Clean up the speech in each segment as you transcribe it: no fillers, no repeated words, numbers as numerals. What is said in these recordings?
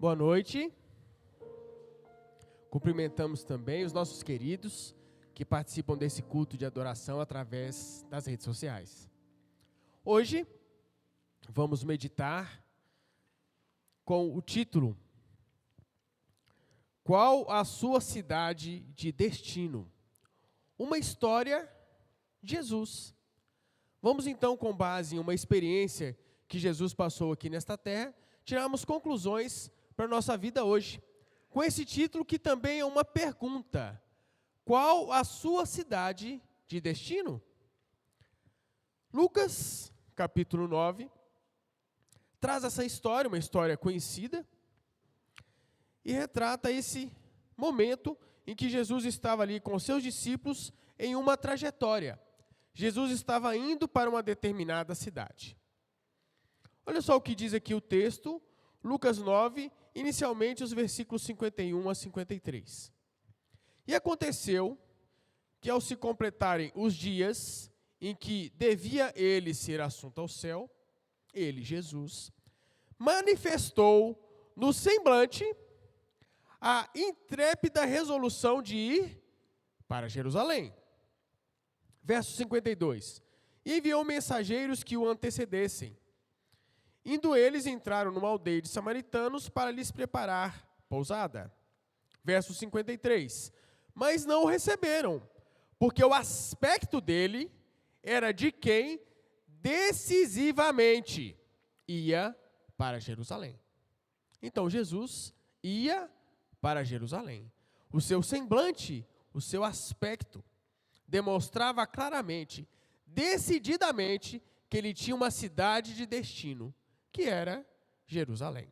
Boa noite. Cumprimentamos também os nossos queridos que participam desse culto de adoração através das redes sociais. Hoje, vamos meditar com o título: Qual a sua cidade de destino? Uma história de Jesus. Vamos então, com base em uma experiência que Jesus passou aqui nesta terra, tirarmos conclusões para a nossa vida hoje, com esse título que também é uma pergunta: qual a sua cidade de destino? Lucas, capítulo 9, traz essa história, uma história conhecida, e retrata esse momento em que Jesus estava ali com seus discípulos em uma trajetória. Jesus estava indo para uma determinada cidade. Olha só o que diz aqui o texto, Lucas 9, inicialmente os versículos 51 a 53. E aconteceu que, ao se completarem os dias em que devia ele ser assunto ao céu, ele, Jesus, manifestou no semblante a intrépida resolução de ir para Jerusalém. Verso 52. E enviou mensageiros que o antecedessem. Indo eles, entraram numa aldeia de samaritanos para lhes preparar pousada. Verso 53. Mas não o receberam, porque o aspecto dele era de quem decisivamente ia para Jerusalém. Então Jesus ia para Jerusalém. O seu semblante, o seu aspecto, demonstrava claramente, decididamente, que ele tinha uma cidade de destino, que era Jerusalém.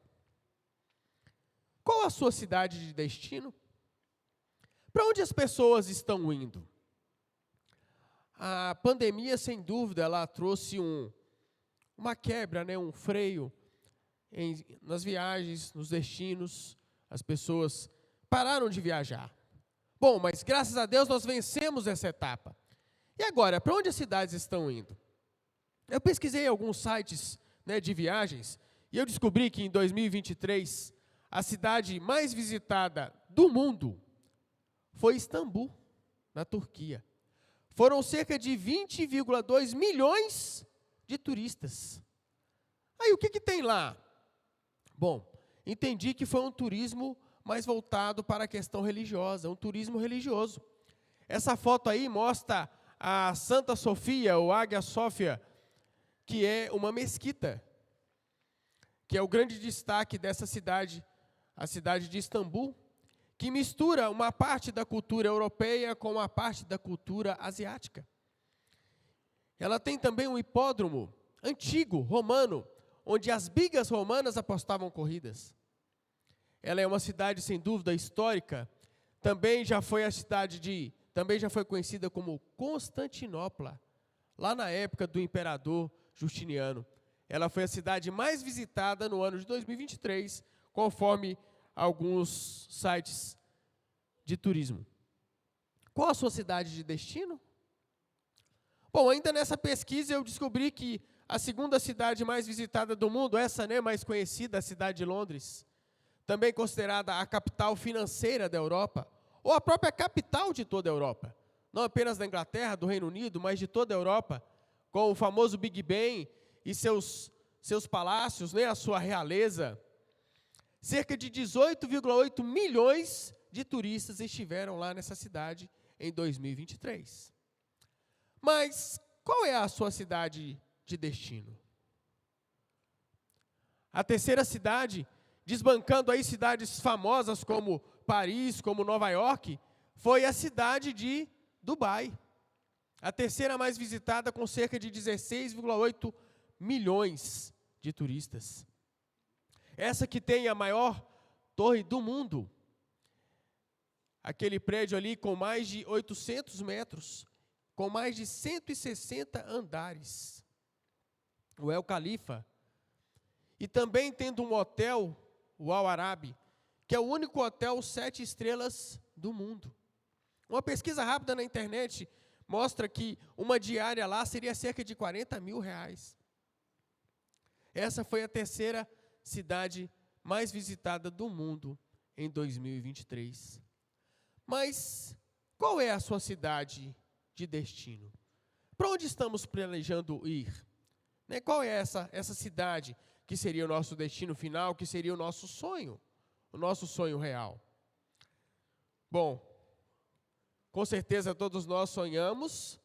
Qual a sua cidade de destino? Para onde as pessoas estão indo? A pandemia, sem dúvida, ela trouxe uma quebra, um freio nas viagens, nos destinos. As pessoas pararam de viajar. Bom, mas graças a Deus nós vencemos essa etapa. E agora, para onde as cidades estão indo? Eu pesquisei alguns sites de viagens e eu descobri que em 2023 a cidade mais visitada do mundo foi Istambul, na Turquia. Foram cerca de 20,2 milhões de turistas. Aí o que tem lá? Bom, entendi que foi um turismo mais voltado para a questão religiosa, um turismo religioso. Essa foto aí mostra a Santa Sofia, ou Ágia Sofia, que é uma mesquita, que é o grande destaque dessa cidade, a cidade de Istambul, que mistura uma parte da cultura europeia com uma parte da cultura asiática. Ela tem também um hipódromo antigo, romano, onde as bigas romanas apostavam corridas. Ela é uma cidade, sem dúvida, histórica. Também já foi conhecida como Constantinopla, lá na época do imperador Justiniano. Ela foi a cidade mais visitada no ano de 2023, conforme alguns sites de turismo. Qual a sua cidade de destino? Bom, ainda nessa pesquisa eu descobri que a segunda cidade mais visitada do mundo, essa mais conhecida, a cidade de Londres, também considerada a capital financeira da Europa, ou a própria capital de toda a Europa, não apenas da Inglaterra, do Reino Unido, mas de toda a Europa, com o famoso Big Ben e seus palácios, a sua realeza. Cerca de 18,8 milhões de turistas estiveram lá nessa cidade em 2023. Mas qual é a sua cidade de destino? A terceira cidade, desbancando aí cidades famosas como Paris, como Nova York, foi a cidade de Dubai. A terceira mais visitada, com cerca de 16,8 milhões de turistas. Essa que tem a maior torre do mundo. Aquele prédio ali com mais de 800 metros, com mais de 160 andares. O El Khalifa. E também tendo um hotel, o Al Arabi, que é o único hotel 7 estrelas do mundo. Uma pesquisa rápida na internet mostra que uma diária lá seria cerca de R$40 mil. Essa foi a terceira cidade mais visitada do mundo em 2023. Mas qual é a sua cidade de destino? Para onde estamos planejando ir? Qual é essa cidade que seria o nosso destino final, que seria o nosso sonho real? Bom, com certeza todos nós sonhamos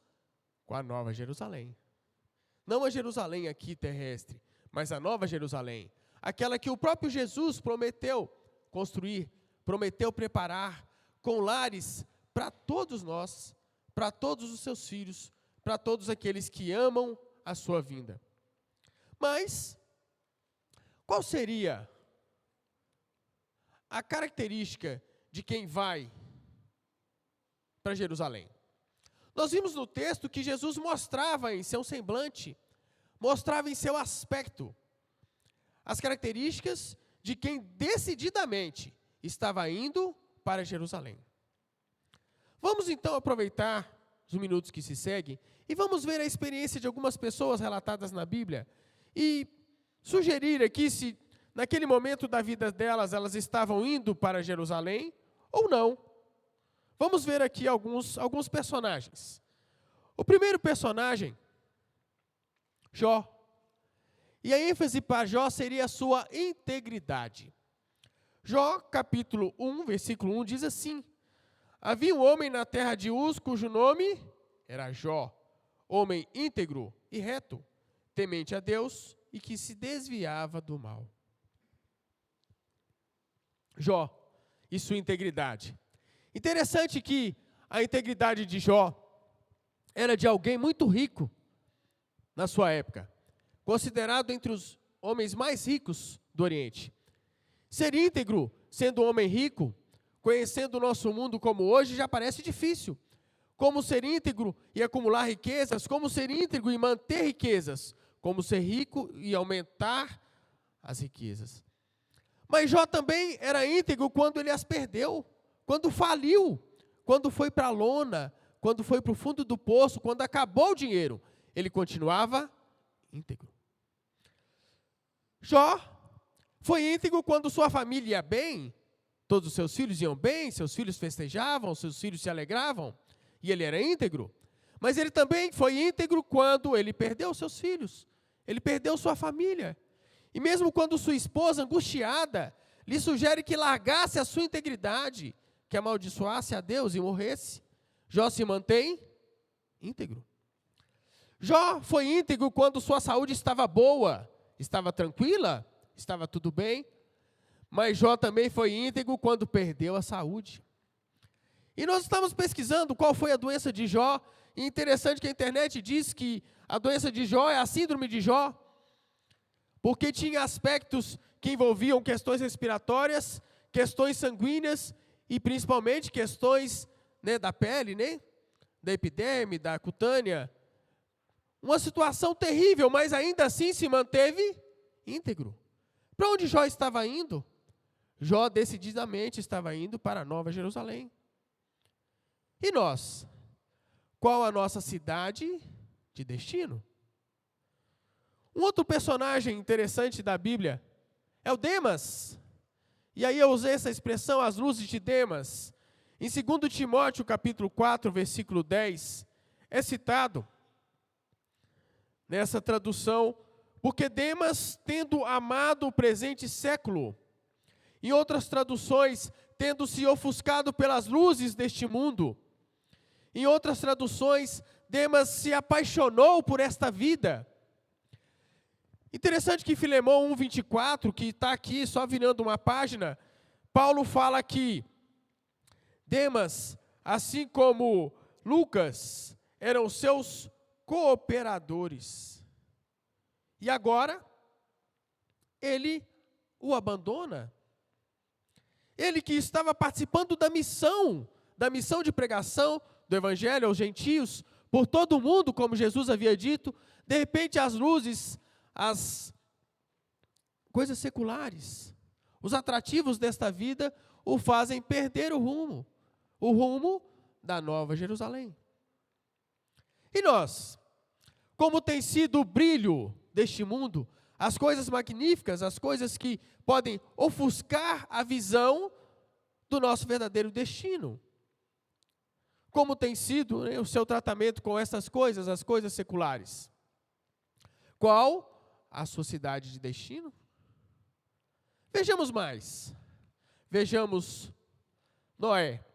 com a Nova Jerusalém. Não a Jerusalém aqui terrestre, mas a Nova Jerusalém. Aquela que o próprio Jesus prometeu construir, prometeu preparar com lares para todos nós, para todos os seus filhos, para todos aqueles que amam a sua vinda. Mas, qual seria a característica de quem vai para Jerusalém? Nós vimos no texto que Jesus mostrava em seu semblante, mostrava em seu aspecto, as características de quem decididamente estava indo para Jerusalém. Vamos então aproveitar os minutos que se seguem e vamos ver a experiência de algumas pessoas relatadas na Bíblia e sugerir aqui se naquele momento da vida delas elas estavam indo para Jerusalém ou não. Vamos ver aqui alguns personagens. O primeiro personagem, Jó. E a ênfase para Jó seria a sua integridade. Jó, capítulo 1, versículo 1, diz assim: havia um homem na terra de Uz, cujo nome era Jó, homem íntegro e reto, temente a Deus e que se desviava do mal. Jó e sua integridade. Interessante que a integridade de Jó era de alguém muito rico na sua época, considerado entre os homens mais ricos do Oriente. Ser íntegro, sendo um homem rico, conhecendo o nosso mundo como hoje, já parece difícil. Como ser íntegro e acumular riquezas, como ser íntegro e manter riquezas, como ser rico e aumentar as riquezas. Mas Jó também era íntegro quando ele as perdeu, quando faliu, quando foi para a lona, quando foi para o fundo do poço, quando acabou o dinheiro, ele continuava íntegro. Jó foi íntegro quando sua família ia bem, todos os seus filhos iam bem, seus filhos festejavam, seus filhos se alegravam, e ele era íntegro. Mas ele também foi íntegro quando ele perdeu seus filhos, ele perdeu sua família. E mesmo quando sua esposa, angustiada, lhe sugere que largasse a sua integridade, que amaldiçoasse a Deus e morresse, Jó se mantém íntegro. Jó foi íntegro quando sua saúde estava boa, estava tranquila, estava tudo bem, mas Jó também foi íntegro quando perdeu a saúde. E nós estamos pesquisando qual foi a doença de Jó, e interessante que a internet diz que a doença de Jó é a síndrome de Jó, porque tinha aspectos que envolviam questões respiratórias, questões sanguíneas e principalmente questões da pele, da epiderme, da cutânea. Uma situação terrível, mas ainda assim se manteve íntegro. Para onde Jó estava indo? Jó decididamente estava indo para a Nova Jerusalém. E nós? Qual a nossa cidade de destino? Um outro personagem interessante da Bíblia é o Demas. E aí eu usei essa expressão, as luzes de Demas. Em 2 Timóteo, capítulo 4, versículo 10, é citado nessa tradução, porque Demas, tendo amado o presente século, em outras traduções, tendo se ofuscado pelas luzes deste mundo, em outras traduções, Demas se apaixonou por esta vida. Interessante que Filemão 1:24, que está aqui só virando uma página, Paulo fala que Demas, assim como Lucas, eram seus cooperadores. E agora, ele o abandona. Ele que estava participando da missão de pregação do Evangelho aos gentios, por todo o mundo, como Jesus havia dito, de repente as luzes, as coisas seculares, os atrativos desta vida o fazem perder o rumo da Nova Jerusalém. E nós, como tem sido o brilho deste mundo, as coisas magníficas, as coisas que podem ofuscar a visão do nosso verdadeiro destino. Como tem sido, né, o seu tratamento com essas coisas, as coisas seculares? Qual a sua cidade de destino? Vejamos mais. Vejamos Noé.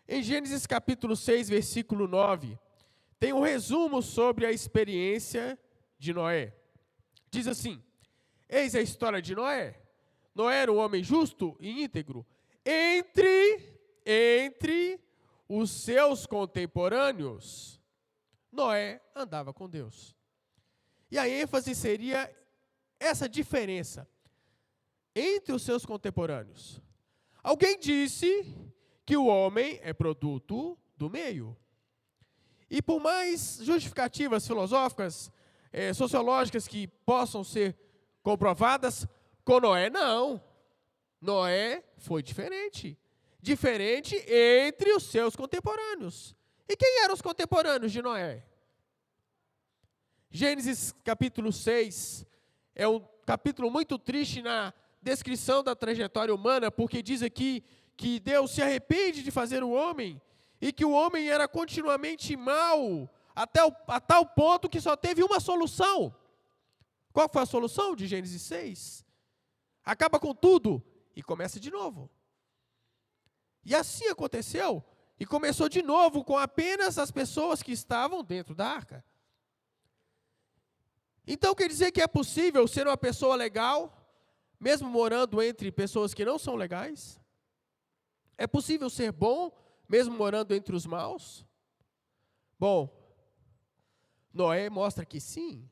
Em Gênesis capítulo 6, versículo 9, tem um resumo sobre a experiência de Noé. Diz assim: eis a história de Noé. Noé era um homem justo e íntegro. Entre os seus contemporâneos, Noé andava com Deus. E a ênfase seria essa diferença entre os seus contemporâneos. Alguém disse que o homem é produto do meio. E por mais justificativas filosóficas, sociológicas que possam ser comprovadas, com Noé não. Noé foi diferente. Diferente entre os seus contemporâneos. E quem eram os contemporâneos de Noé? Gênesis capítulo 6 é um capítulo muito triste na descrição da trajetória humana, porque diz aqui que Deus se arrepende de fazer o homem e que o homem era continuamente mau, a tal ponto que só teve uma solução. Qual foi a solução de Gênesis 6? Acaba com tudo e começa de novo. E assim aconteceu, e começou de novo com apenas as pessoas que estavam dentro da arca. Então quer dizer que é possível ser uma pessoa legal, mesmo morando entre pessoas que não são legais? É possível ser bom, mesmo morando entre os maus? Bom, Noé mostra que sim,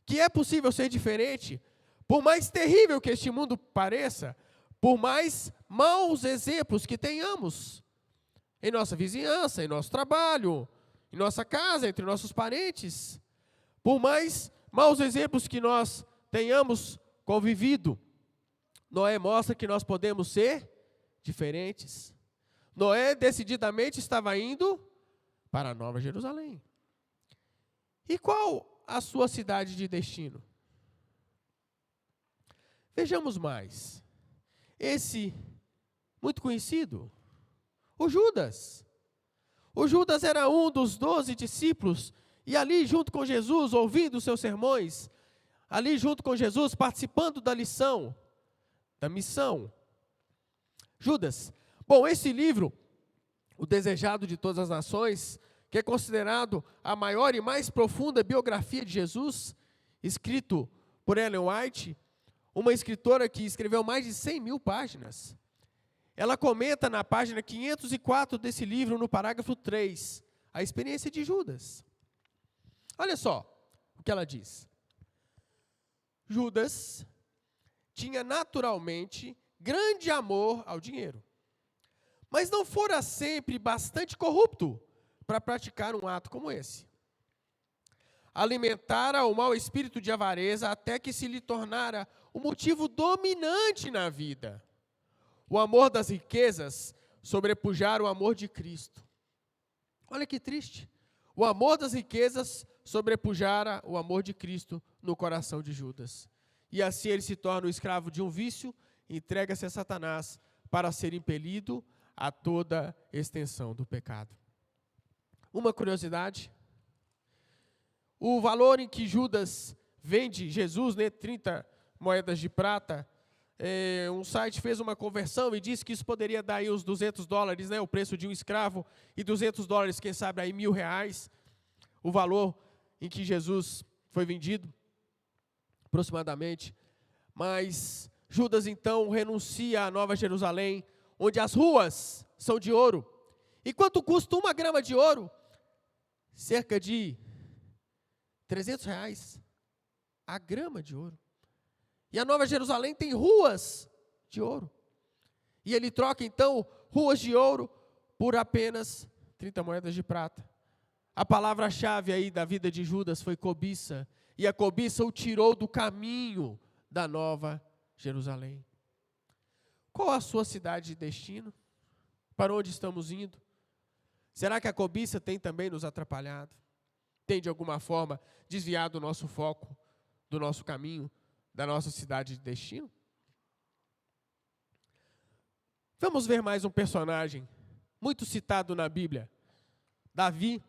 que é possível ser diferente, por mais terrível que este mundo pareça, por mais maus exemplos que tenhamos em nossa vizinhança, em nosso trabalho, em nossa casa, entre nossos parentes, por mais maus exemplos que nós tenhamos convivido, Noé mostra que nós podemos ser diferentes. Noé decididamente estava indo para a Nova Jerusalém. E qual a sua cidade de destino? Vejamos mais. Esse, muito conhecido, o Judas. O Judas era um dos 12 discípulos, e ali junto com Jesus, ouvindo os seus sermões, ali junto com Jesus, participando da lição, da missão. Judas. Bom, esse livro, O Desejado de Todas as Nações, que é considerado a maior e mais profunda biografia de Jesus, escrito por Ellen White, uma escritora que escreveu mais de 100 mil páginas. Ela comenta na página 504 desse livro, no parágrafo 3, a experiência de Judas. Olha só o que ela diz. Judas tinha naturalmente grande amor ao dinheiro, mas não fora sempre bastante corrupto para praticar um ato como esse. Alimentara o mau espírito de avareza até que se lhe tornara o motivo dominante na vida. O amor das riquezas sobrepujara o amor de Cristo. Olha que triste. O amor das riquezas sobrepujara o amor de Cristo no coração de Judas. E assim ele se torna o escravo de um vício, entrega-se a Satanás para ser impelido a toda extensão do pecado. Uma curiosidade: o valor em que Judas vende Jesus, 30 moedas de prata, um site fez uma conversão e disse que isso poderia dar aí uns $200, o preço de um escravo, e $200, quem sabe aí R$1.000, o valor em que Jesus foi vendido, aproximadamente. Mas Judas então renuncia à Nova Jerusalém, onde as ruas são de ouro. E quanto custa 1 grama de ouro? Cerca de R$300 a grama de ouro. E a Nova Jerusalém tem ruas de ouro. E ele troca, então, ruas de ouro por apenas 30 moedas de prata. A palavra-chave aí da vida de Judas foi cobiça. E a cobiça o tirou do caminho da Nova Jerusalém. Qual a sua cidade de destino? Para onde estamos indo? Será que a cobiça tem também nos atrapalhado? Tem, de alguma forma, desviado o nosso foco do nosso caminho, da nossa cidade de destino? Vamos ver mais um personagem muito citado na Bíblia, Davi,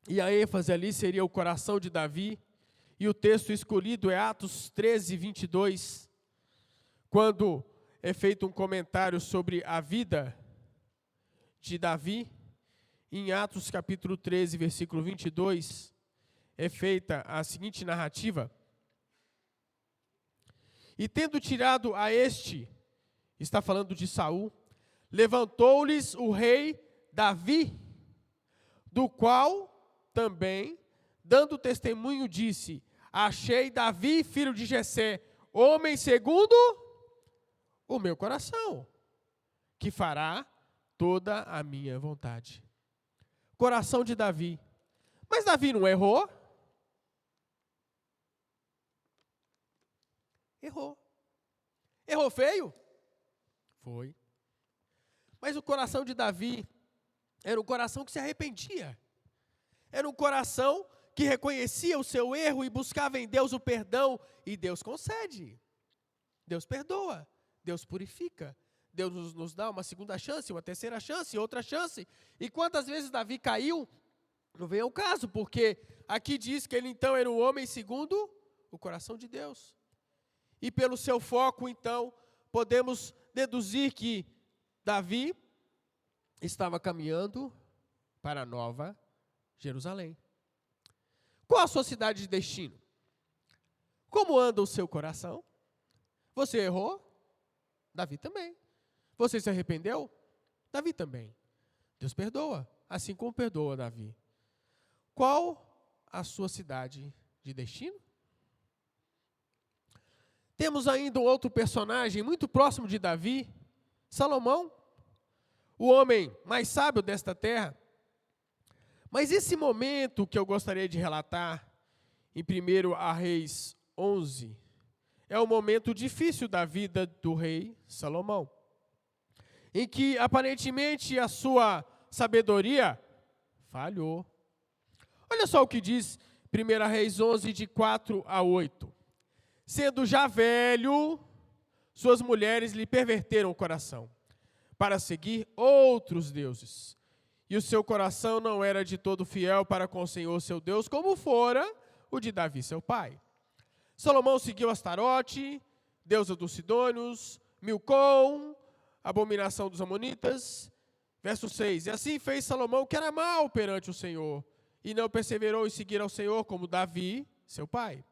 e a ênfase ali seria o coração de Davi, e o texto escolhido é Atos 13, 22, quando é feito um comentário sobre a vida de Davi. Em Atos capítulo 13, versículo 22, é feita a seguinte narrativa: e tendo tirado a este, está falando de Saul, levantou-lhes o rei Davi, do qual também, dando testemunho, disse: achei Davi, filho de Jessé, homem segundo o meu coração, que fará toda a minha vontade. Coração de Davi. Mas Davi não errou? Errou. Errou feio? Foi. Mas o coração de Davi era um coração que se arrependia. Era um coração que reconhecia o seu erro e buscava em Deus o perdão. E Deus concede. Deus perdoa. Deus purifica. Deus nos dá uma segunda chance, uma terceira chance, outra chance. E quantas vezes Davi caiu? Não vem ao caso, porque aqui diz que ele então era um homem segundo o coração de Deus. E pelo seu foco, então, podemos deduzir que Davi estava caminhando para a Nova Jerusalém. Qual a sua cidade de destino? Como anda o seu coração? Você errou? Davi também. Você se arrependeu? Davi também. Deus perdoa, assim como perdoa Davi. Qual a sua cidade de destino? Temos ainda um outro personagem muito próximo de Davi, Salomão, o homem mais sábio desta terra. Mas esse momento que eu gostaria de relatar, em 1 Reis 11, é um momento difícil da vida do rei Salomão, em que aparentemente a sua sabedoria falhou. Olha só o que diz 1 Reis 11, de 4 a 8. Sendo já velho, suas mulheres lhe perverteram o coração, para seguir outros deuses. E o seu coração não era de todo fiel para com o Senhor seu Deus, como fora o de Davi seu pai. Salomão seguiu Astarote, deusa dos Sidônios, Milcom, abominação dos Amonitas. Verso 6, e assim fez Salomão que era mal perante o Senhor, e não perseverou em seguir ao Senhor como Davi, seu pai.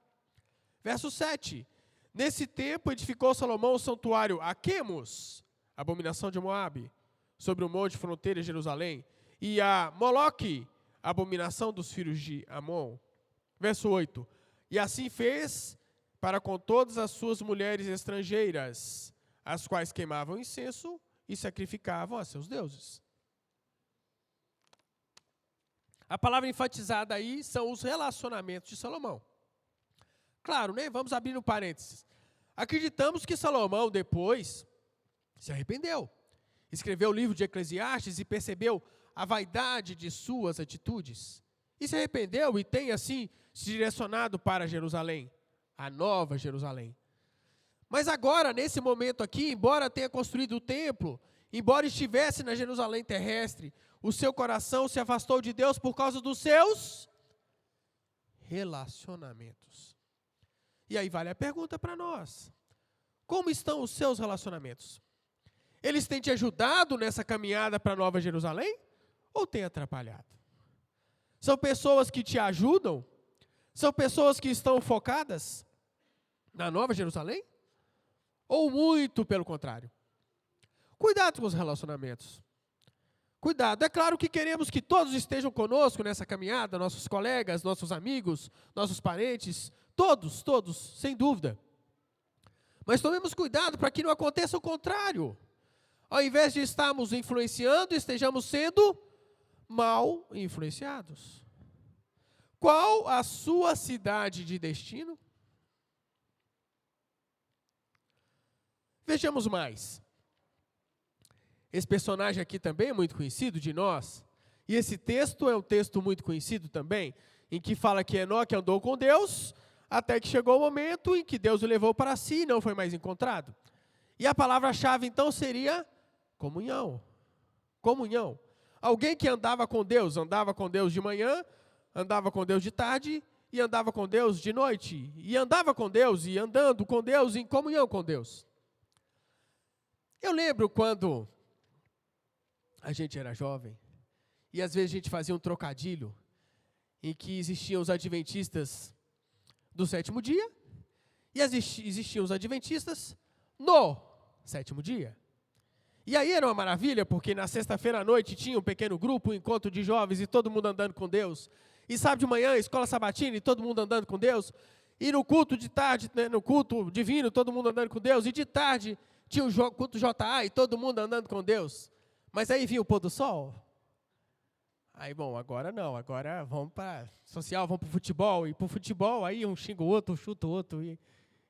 Verso 7, nesse tempo edificou Salomão o santuário a Quemos, abominação de Moabe, sobre o monte fronteira de Jerusalém, e a Moloque, abominação dos filhos de Amon. Verso 8, e assim fez para com todas as suas mulheres estrangeiras, as quais queimavam incenso e sacrificavam a seus deuses. A palavra enfatizada aí são os relacionamentos de Salomão. Claro, né? Vamos abrir um parênteses. Acreditamos que Salomão depois se arrependeu. Escreveu o livro de Eclesiastes e percebeu a vaidade de suas atitudes. E se arrependeu e tem assim se direcionado para Jerusalém, a Nova Jerusalém. Mas agora, nesse momento aqui, embora tenha construído o templo, embora estivesse na Jerusalém terrestre, o seu coração se afastou de Deus por causa dos seus relacionamentos. E aí vale a pergunta para nós: como estão os seus relacionamentos? Eles têm te ajudado nessa caminhada para a Nova Jerusalém? Ou têm atrapalhado? São pessoas que te ajudam? São pessoas que estão focadas na Nova Jerusalém? Ou muito pelo contrário? Cuidado com os relacionamentos. Cuidado. É claro que queremos que todos estejam conosco nessa caminhada, nossos colegas, nossos amigos, nossos parentes, todos, sem dúvida. Mas tomemos cuidado para que não aconteça o contrário. Ao invés de estarmos influenciando, estejamos sendo mal influenciados. Qual a sua cidade de destino? Vejamos mais. Esse personagem aqui também é muito conhecido de nós. E esse texto é um texto muito conhecido também, em que fala que Enoque andou com Deus, até que chegou o momento em que Deus o levou para si e não foi mais encontrado. E a palavra-chave, então, seria comunhão. Comunhão. Alguém que andava com Deus de manhã, andava com Deus de tarde e andava com Deus de noite. E andava com Deus e andando com Deus em comunhão com Deus. Eu lembro quando a gente era jovem e às vezes a gente fazia um trocadilho em que existiam os adventistas do sétimo dia e existiam os adventistas no sétimo dia. E aí era uma maravilha, porque na sexta-feira à noite tinha um pequeno grupo, um encontro de jovens e todo mundo andando com Deus. E sábado de manhã, escola sabatina e todo mundo andando com Deus. E no culto de tarde, né, no culto divino, todo mundo andando com Deus. E de tarde tinha o culto JA e todo mundo andando com Deus. Mas aí vinha o pôr do sol. Aí, bom, agora não, agora vamos para social, vamos para o futebol. E para o futebol, aí um xinga o outro, chuta o outro.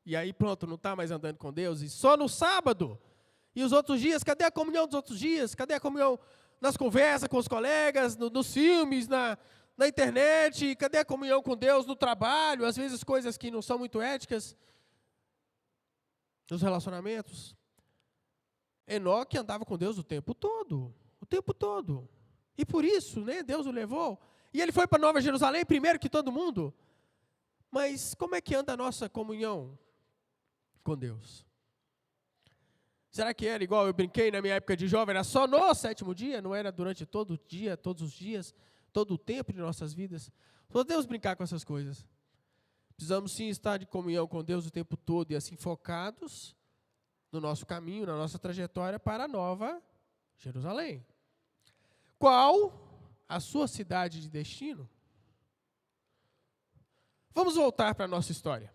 E aí pronto, não está mais andando com Deus. E só no sábado. E os outros dias, cadê a comunhão dos outros dias? Cadê a comunhão nas conversas com os colegas, nos filmes, na internet? Cadê a comunhão com Deus no trabalho? Às vezes coisas que não são muito éticas. Nos relacionamentos. Enoque andava com Deus o tempo todo. O tempo todo. E por isso, né, Deus o levou. E ele foi para Nova Jerusalém primeiro que todo mundo. Mas como é que anda a nossa comunhão com Deus? Será que era igual eu brinquei na minha época de jovem? Era só no sétimo dia? Não era durante todo o dia, todos os dias, todo o tempo de nossas vidas? Podemos brincar com essas coisas. Precisamos sim estar de comunhão com Deus o tempo todo e assim focados no nosso caminho, na nossa trajetória para a Nova Jerusalém. Qual a sua cidade de destino? Vamos voltar para a nossa história.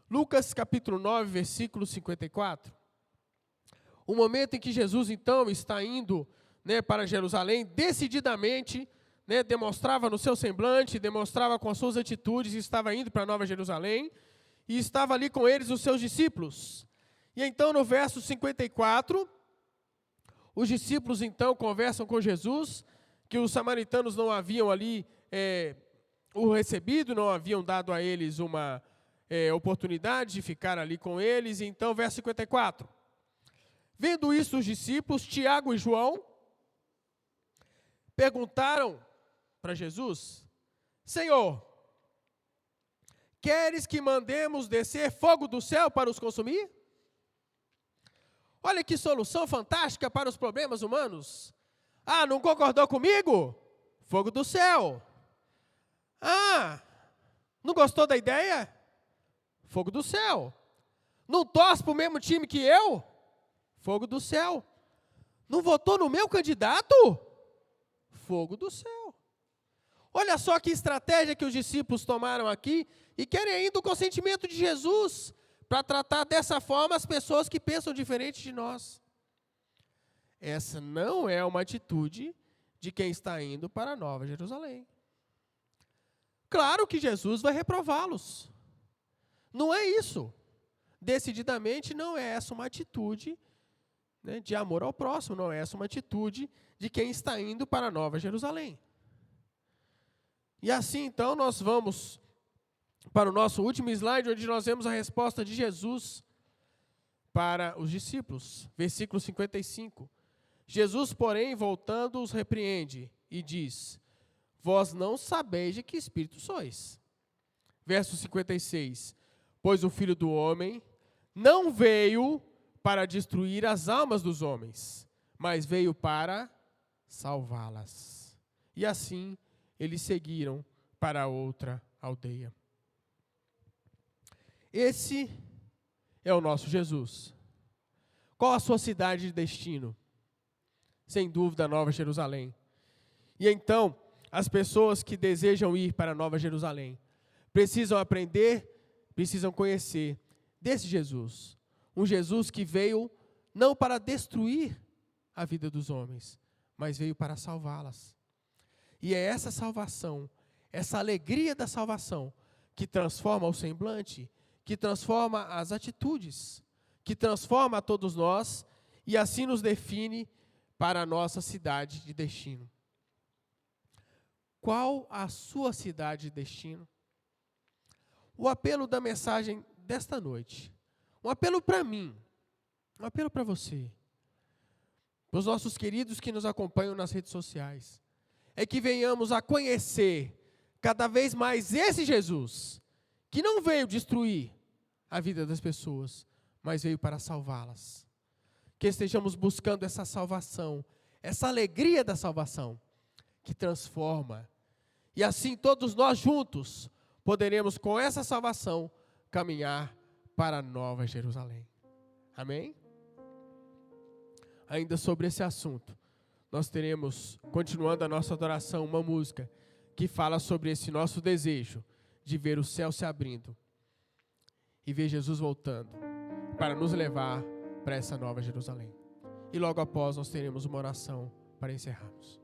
Lucas capítulo 9, versículo 54. O momento em que Jesus, então, está indo, né, para Jerusalém, decididamente, né, demonstrava no seu semblante, demonstrava com as suas atitudes, estava indo para Nova Jerusalém, e estava ali com eles os seus discípulos. E então, no verso 54, os discípulos, então, conversam com Jesus, que os samaritanos não haviam ali o recebido, não haviam dado a eles uma oportunidade de ficar ali com eles. Então, verso 54. Vendo isso, os discípulos, Tiago e João, perguntaram para Jesus: Senhor, queres que mandemos descer fogo do céu para os consumir? Olha que solução fantástica para os problemas humanos. Ah, não concordou comigo? Fogo do céu. Ah, não gostou da ideia? Fogo do céu. Não torce para o mesmo time que eu? Fogo do céu. Não votou no meu candidato? Fogo do céu. Olha só que estratégia que os discípulos tomaram aqui e querem ainda o consentimento de Jesus para tratar dessa forma as pessoas que pensam diferente de nós. Essa não é uma atitude de quem está indo para a Nova Jerusalém. Claro que Jesus vai reprová-los. Não é isso. Decididamente não é essa uma atitude, né, de amor ao próximo, não é essa uma atitude de quem está indo para a Nova Jerusalém. E assim, então, nós vamos para o nosso último slide, onde nós vemos a resposta de Jesus para os discípulos. Versículo 55. Jesus, porém, voltando, os repreende e diz: Vós não sabeis de que espírito sois. Verso 56. Pois o Filho do Homem não veio para destruir as almas dos homens, mas veio para salvá-las. E assim, eles seguiram para outra aldeia. Esse é o nosso Jesus. Qual a sua cidade de destino? Sem dúvida, Nova Jerusalém. E então, as pessoas que desejam ir para Nova Jerusalém precisam aprender, precisam conhecer desse Jesus. Um Jesus que veio não para destruir a vida dos homens, mas veio para salvá-las. E é essa salvação, essa alegria da salvação, que transforma o semblante, que transforma as atitudes, que transforma a todos nós e assim nos define para a nossa cidade de destino. Qual a sua cidade de destino? o apelo da mensagem desta noite, um apelo para mim, um apelo para você, para os nossos queridos que nos acompanham nas redes sociais, é que venhamos a conhecer cada vez mais esse Jesus, que não veio destruir a vida das pessoas, mas veio para salvá-las. Que estejamos buscando essa salvação, essa alegria da salvação, que transforma. E assim todos nós juntos poderemos, com essa salvação, caminhar para a Nova Jerusalém. Amém? Ainda sobre esse assunto, nós teremos, continuando a nossa adoração, uma música que fala sobre esse nosso desejo de ver o céu se abrindo e ver Jesus voltando para nos levar para essa Nova Jerusalém. E logo após nós teremos uma oração para encerrarmos.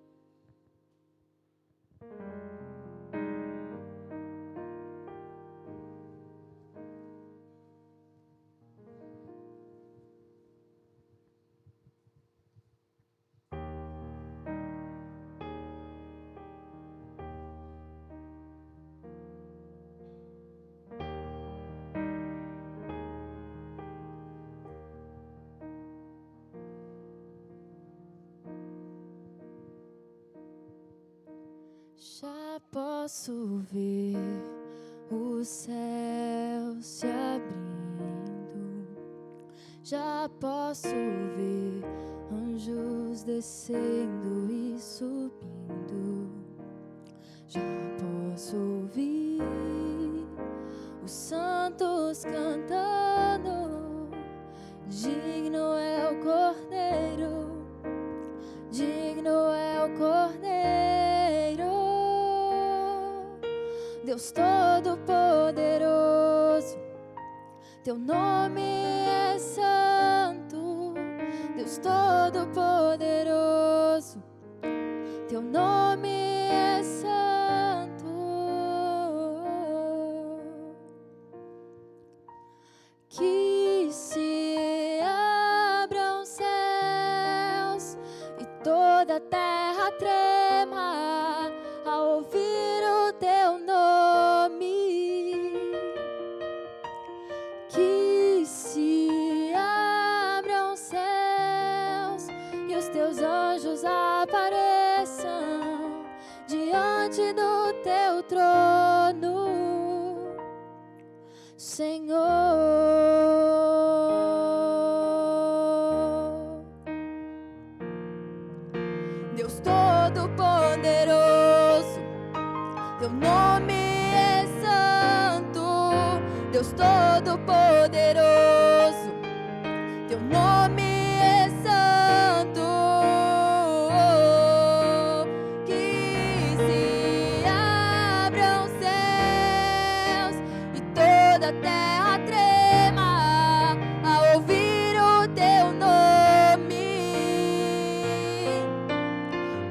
Já posso ver o céu se abrindo, já posso ver anjos descendo e subindo, já posso ouvir os santos cantando, digno é o Cordeiro, digno é o Cordeiro. Deus Todo-Poderoso, Teu nome é santo. Deus Todo-Poderoso, Teu nome é santo. Que se abram céus e toda a terra trema ao ouvir o Teu nome. Que se abram céus e os Teus anjos apareçam diante do Teu trono, Senhor. Deus Todo-Poderoso, Teu nome é santo. Deus Todo-Poderoso, Teu nome é santo. Que se abram céus e toda a terra trema ao ouvir o Teu nome.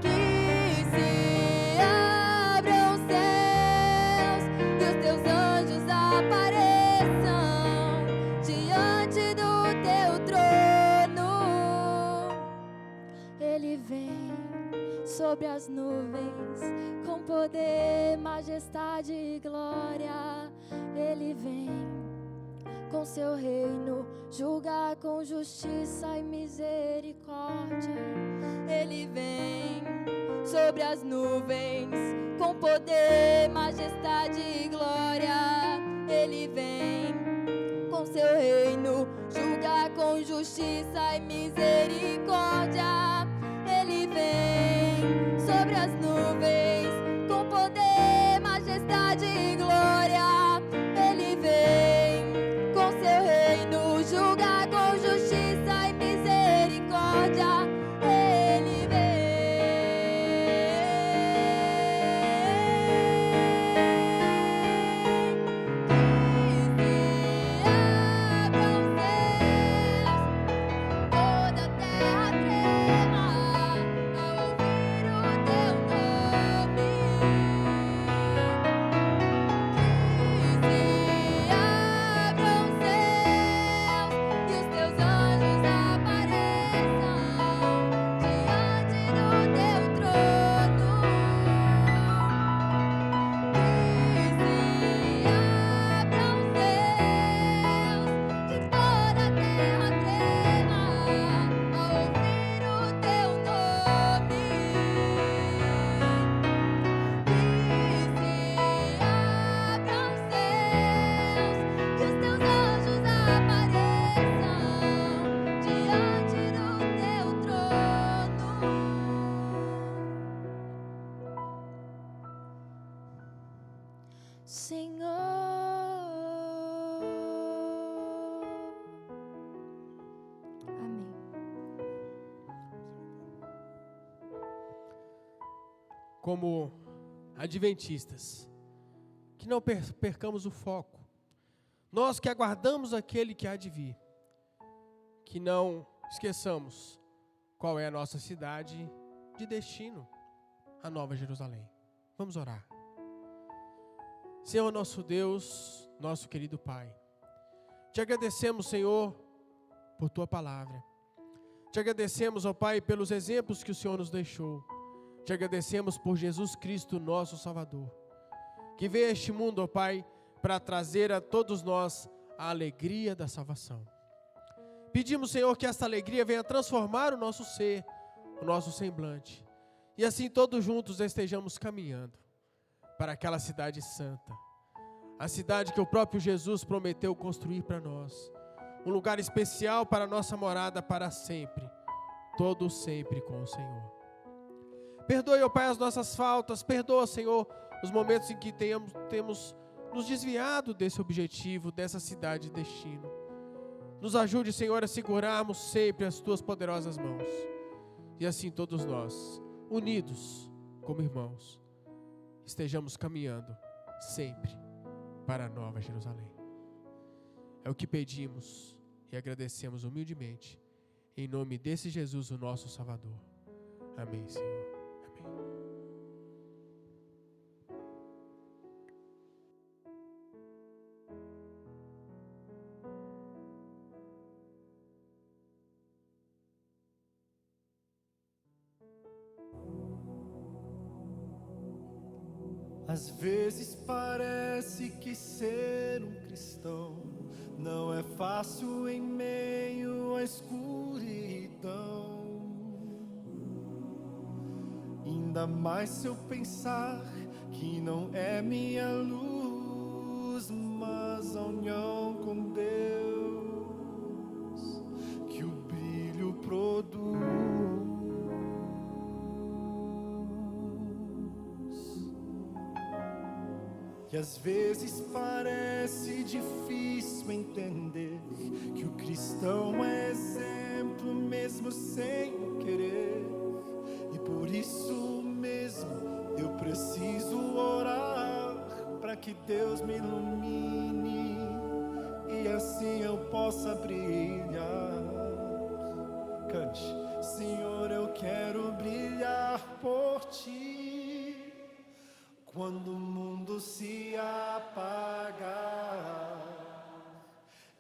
Que se abram céus e os Teus anjos apareçam diante do Teu trono. Ele vem sobre as nuvens com poder, majestade e glória. Ele vem com Seu reino julgar com justiça e misericórdia. Ele vem sobre as nuvens com poder, majestade e glória. Ele vem com Seu reino julgar com justiça e misericórdia. Ele vem sobre as nuvens com poder, majestade e glória. Ele vem com Seu reino julgar com justiça e misericórdia. Ele vem. Que se abram céus, toda a terra trema ao ouvir o Teu nome. Que se abram céus e os Teus como adventistas, que não percamos o foco. Nós que aguardamos aquele que há de vir, que não esqueçamos qual é a nossa cidade de destino, a Nova Jerusalém. Vamos orar. Senhor nosso Deus, nosso querido Pai, te agradecemos, Senhor, por Tua palavra. Te agradecemos, ó Pai, pelos exemplos que o Senhor nos deixou. Te agradecemos por Jesus Cristo, nosso Salvador, que veio a este mundo, ó Pai, para trazer a todos nós a alegria da salvação. Pedimos, Senhor, que esta alegria venha transformar o nosso ser, o nosso semblante, e assim todos juntos estejamos caminhando para aquela cidade santa, a cidade que o próprio Jesus prometeu construir para nós, um lugar especial para a nossa morada para sempre, todo sempre com o Senhor. Perdoe, ó Pai, as nossas faltas, perdoa, Senhor, os momentos em que temos nos desviado desse objetivo, dessa cidade de destino. Nos ajude, Senhor, a segurarmos sempre as Tuas poderosas mãos, e assim todos nós, unidos como irmãos, estejamos caminhando sempre para a Nova Jerusalém. É o que pedimos e agradecemos humildemente, em nome desse Jesus, o nosso Salvador. Amém, Senhor. Amém. Às vezes parece que ser um cristão não é fácil em meio à escuridão. Ainda mais se eu pensar que não é minha luz, mas a união com Deus que o brilho produz. E às vezes parece difícil entender que o cristão é exemplo mesmo sem querer. E por isso mesmo eu preciso orar para que Deus me ilumine e assim eu possa brilhar. Cante: Senhor, eu quero brilhar por Ti. Quando o mundo se apagar,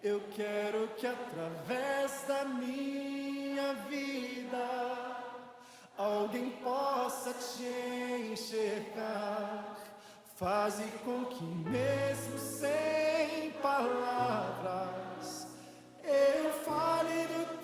eu quero que através da minha vida alguém possa Te enxergar. Faze com que mesmo sem palavras eu fale do